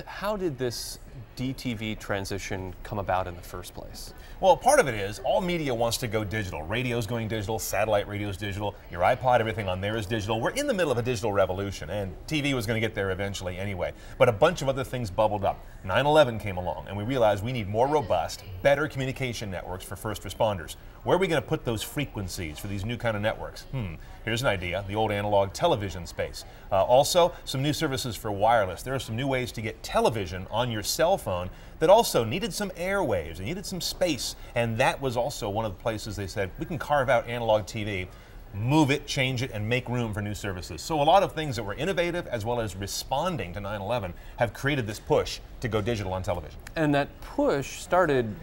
How did this DTV transition come about in the first place? Well, part of it is all media wants to go digital. Radio's going digital, satellite radio's digital, your iPod, everything on there is digital. We're in the middle of a digital revolution, and TV was going to get there eventually anyway. But a bunch of other things bubbled up. 9/11 came along, and we realized we need more robust, better communication networks for first responders. Where are we going to put those frequencies for these new kind of networks? Here's an idea, the old analog television space. Also, some new services for wireless. There are some new ways to get television on your cell phone that also needed some airwaves, and needed some space, and that was also one of the places they said, we can carve out analog TV, move it, change it, and make room for new services. So a lot of things that were innovative as well as responding to 9/11 have created this push to go digital on television. And that push started,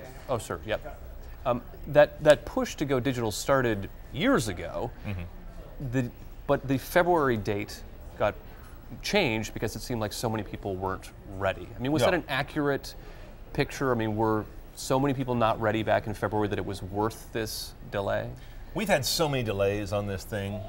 that push to go digital started years ago, but the February date got changed because it seemed like so many people weren't ready. I mean, was that an accurate picture? I mean, were so many people not ready back in February that it was worth this delay? We've had so many delays on this thing.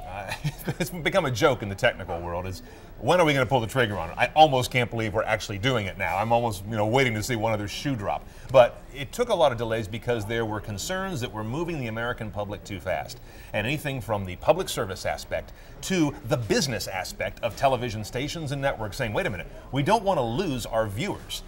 It's become a joke in the technical world. Is when are we going to pull the trigger on it? I almost can't believe we're actually doing it now. I'm almost waiting to see one other shoe drop. But it took a lot of delays because there were concerns that we're moving the American public too fast. And anything from the public service aspect to the business aspect of television stations and networks saying, wait a minute, we don't want to lose our viewers.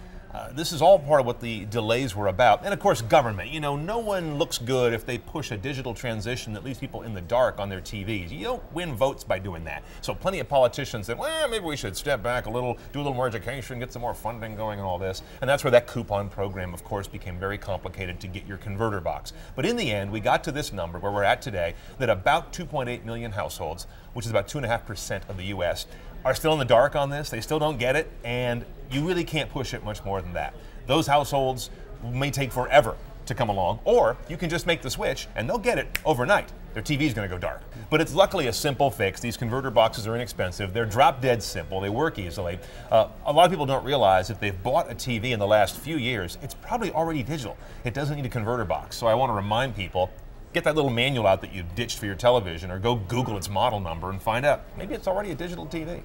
This is all part of what the delays were about. And of course, government. No one looks good if they push a digital transition that leaves people in the dark on their TVs. You don't win votes by doing that. So plenty of politicians said, well, maybe we should step back a little, do a little more education, get some more funding going and all this. And that's where that coupon program, of course, became very complicated to get your converter box. But in the end, we got to this number where we're at today, that about 2.8 million households, which is about 2.5% of the U.S., are still in the dark on this. They still don't get it, and you really can't push it much more than that. Those households may take forever to come along, or you can just make the switch and they'll get it overnight. Their TV's going to go dark. But it's luckily a simple fix. These converter boxes are inexpensive. They're drop dead simple. They work easily. A lot of people don't realize if they've bought a TV in the last few years, it's probably already digital. It doesn't need a converter box. So I want to remind people, get that little manual out that you ditched for your television, or go Google its model number and find out. Maybe it's already a digital TV.